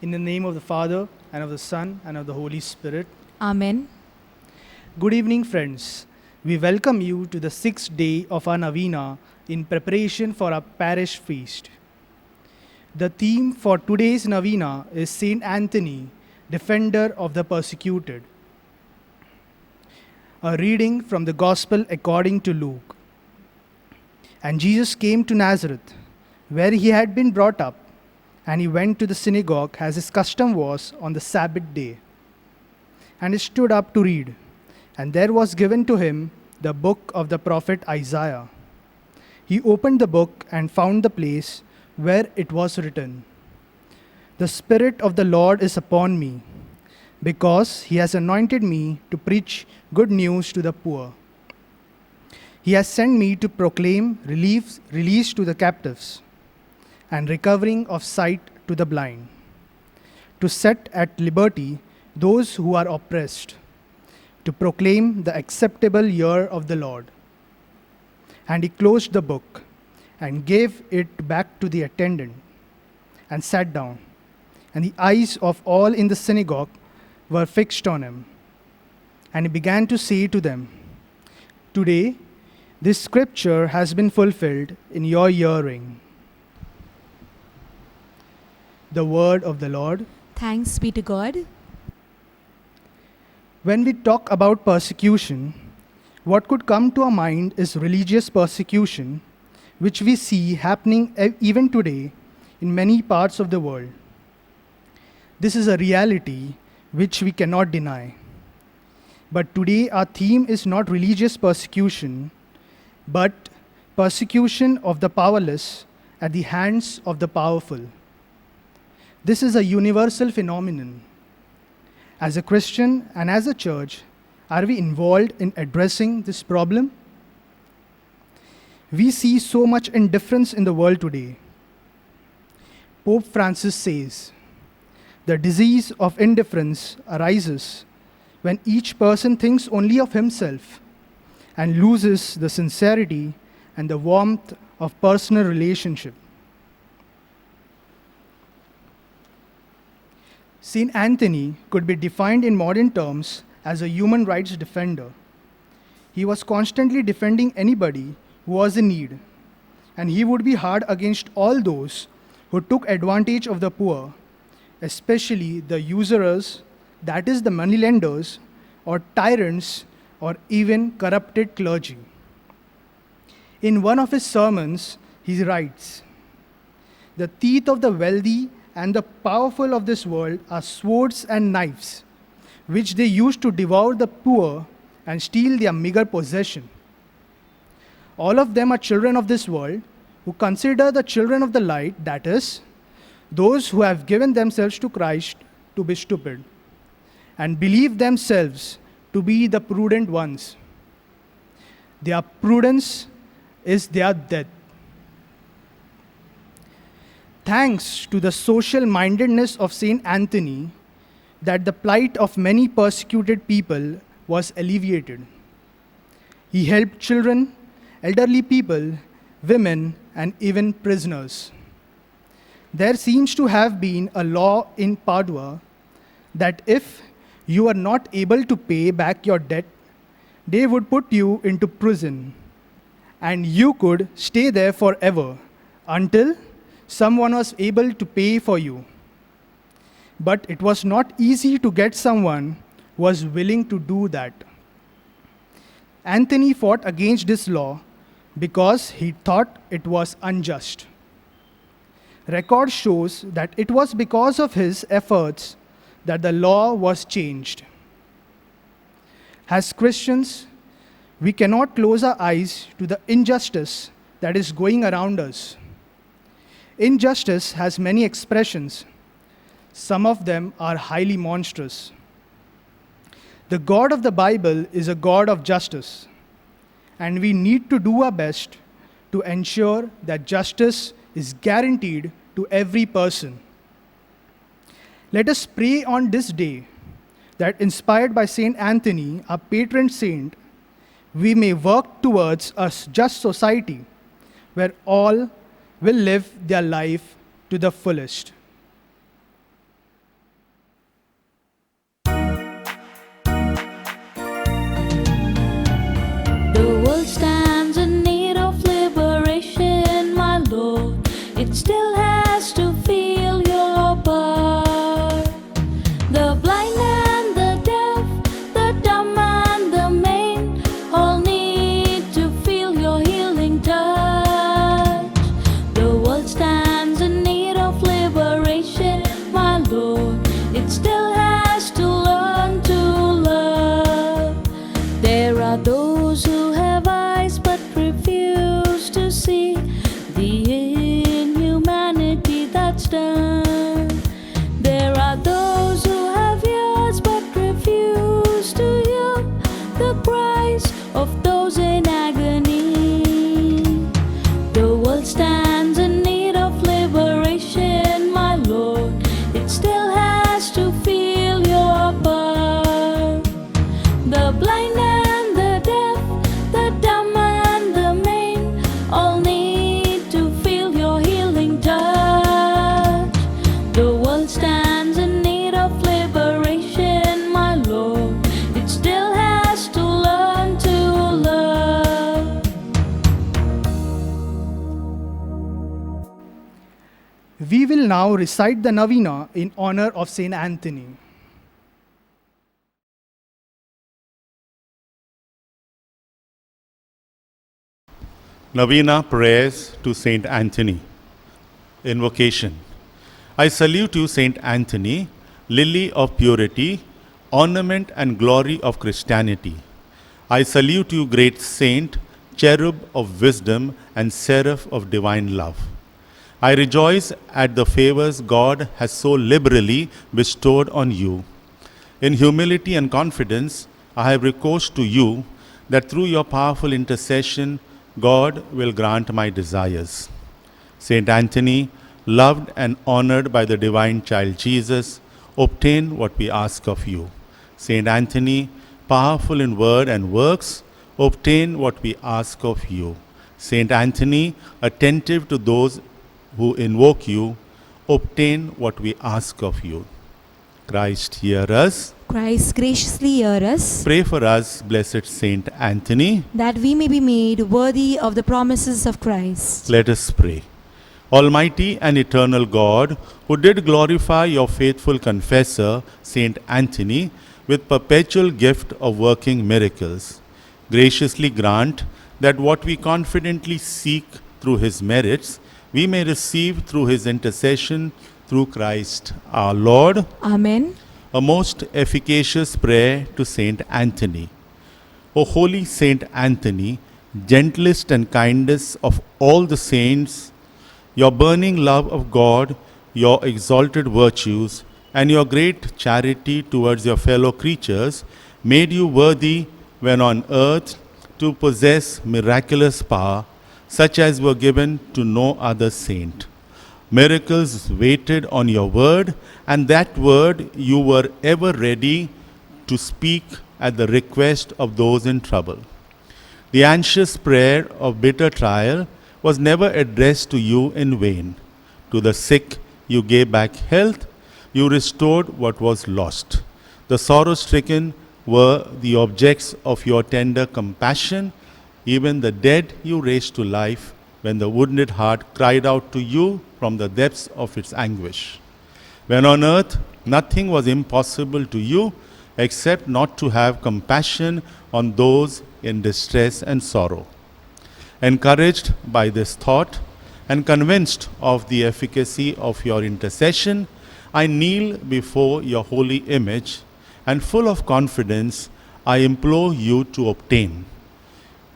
In the name of the Father, and of the Son, and of the Holy Spirit. Amen. Good evening, friends. We welcome you to the 6th day of our Novena in preparation for our parish feast. The theme for today's Novena is Saint Anthony, defender of the persecuted. A reading from the Gospel according to Luke. And Jesus came to Nazareth, where he had been brought up, and he went to the synagogue as his custom was on the Sabbath day. And he stood up to read, and there was given to him the book of the prophet Isaiah. He opened the book and found the place where it was written, "The Spirit of the Lord is upon me, because he has anointed me to preach good news to the poor. He has sent me to proclaim release to the captives, and recovering of sight to the blind, to set at liberty those who are oppressed, to proclaim the acceptable year of the Lord." And he closed the book and gave it back to the attendant and sat down. And the eyes of all in the synagogue were fixed on him. And he began to say to them, "Today this scripture has been fulfilled in your hearing." The word of the Lord. Thanks be to God. When we talk about persecution, what could come to our mind is religious persecution, which we see happening even today in many parts of the world. This is a reality which we cannot deny. But today our theme is not religious persecution, but persecution of the powerless at the hands of the powerful. This is a universal phenomenon. As a Christian and as a church, are we involved in addressing this problem? We see so much indifference in the world today. Pope Francis says, "The disease of indifference arises when each person thinks only of himself and loses the sincerity and the warmth of personal relationship." Saint Anthony could be defined in modern terms as a human rights defender. He was constantly defending anybody who was in need, and he would be hard against all those who took advantage of the poor, especially the usurers, that is, the moneylenders, or tyrants, or even corrupted clergy. In one of his sermons, he writes, "The teeth of the wealthy and the powerful of this world are swords and knives, which they use to devour the poor and steal their meager possession. All of them are children of this world, who consider the children of the light, that is, those who have given themselves to Christ, to be stupid, and believe themselves to be the prudent ones. Their prudence is their death." Thanks to the social mindedness of Saint Anthony, that the plight of many persecuted people was alleviated. He helped children, elderly people, women, and even prisoners. There seems to have been a law in Padua that if you are not able to pay back your debt, they would put you into prison, and you could stay there forever until someone was able to pay for you. But it was not easy to get someone who was willing to do that. Anthony fought against this law because he thought it was unjust. Record shows that it was because of his efforts that the law was changed. As Christians, we cannot close our eyes to the injustice that is going around us. Injustice has many expressions. Some of them are highly monstrous. The God of the Bible is a God of justice, and we need to do our best to ensure that justice is guaranteed to every person. Let us pray on this day that, inspired by Saint Anthony, our patron saint, we may work towards a just society where all will live their life to the fullest. We will now recite the Novena in honor of Saint Anthony. Novena prayers to Saint Anthony. Invocation. I salute you, Saint Anthony, lily of purity, ornament and glory of Christianity. I salute you, great saint, cherub of wisdom and seraph of divine love. I rejoice at the favors God has so liberally bestowed on you. In humility and confidence, I have recourse to you that through your powerful intercession, God will grant my desires. Saint Anthony, loved and honored by the divine child Jesus, obtain what we ask of you. Saint Anthony, powerful in word and works, obtain what we ask of you. Saint Anthony, attentive to those who invoke you, obtain what we ask of you. Christ, hear us. Christ, graciously hear us, Pray for us, blessed Saint Anthony. that we may be made worthy of the promises of Christ. Let us pray. Almighty and eternal God, who did glorify your faithful confessor, Saint Anthony, with perpetual gift of working miracles, graciously grant that what we confidently seek through his merits, we may receive through his intercession through Christ our Lord. Amen. A most efficacious prayer to Saint Anthony. O holy Saint Anthony, gentlest and kindest of all the saints, your burning love of God, your exalted virtues, and your great charity towards your fellow creatures made you worthy when on earth to possess miraculous power, such as were given to no other saint. Miracles waited on your word, and that word you were ever ready to speak at the request of those in trouble. The anxious prayer of bitter trial was never addressed to you in vain. To the sick you gave back health, you restored what was lost. The sorrow-stricken were the objects of your tender compassion. Even the dead you raised to life when the wounded heart cried out to you from the depths of its anguish. When on earth nothing was impossible to you except not to have compassion on those in distress and sorrow. Encouraged by this thought and convinced of the efficacy of your intercession, I kneel before your holy image, and full of confidence, I implore you to obtain.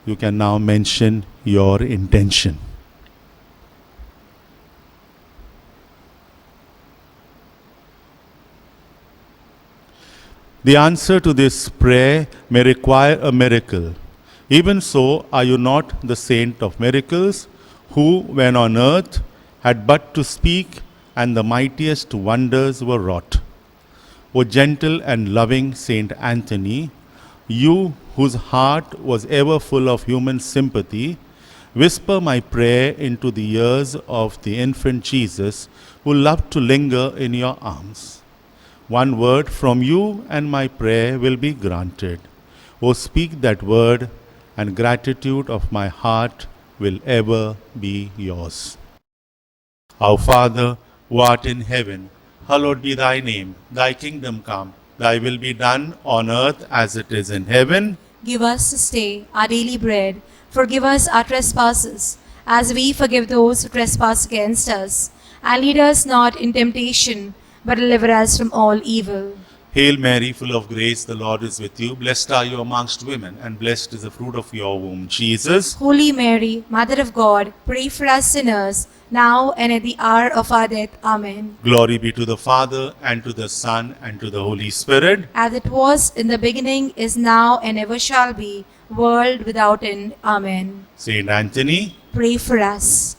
You can now mention your intention. The answer to this prayer may require a miracle. Even so, are you not the saint of miracles, who, when on earth, had but to speak, and the mightiest wonders were wrought? O gentle and loving Saint Anthony, you whose heart was ever full of human sympathy, whisper my prayer into the ears of the infant Jesus, who loved to linger in your arms. One word from you and my prayer will be granted. O speak that word, and gratitude of my heart will ever be yours. Our Father, who art in heaven, hallowed be thy name. Thy kingdom come, thy will be done on earth as it is in heaven. Give us this day our daily bread. Forgive us our trespasses, as we forgive those who trespass against us. And lead us not in temptation, but deliver us from all evil. Hail Mary, full of grace, the Lord is with you. Blessed are you amongst women, and blessed is the fruit of your womb, Jesus. Holy Mary, Mother of God, pray for us sinners, now and at the hour of our death. Amen. Glory be to the Father, and to the Son, and to the Holy Spirit. As it was in the beginning, is now, and ever shall be, world without end. Amen. Saint Anthony, Pray for us.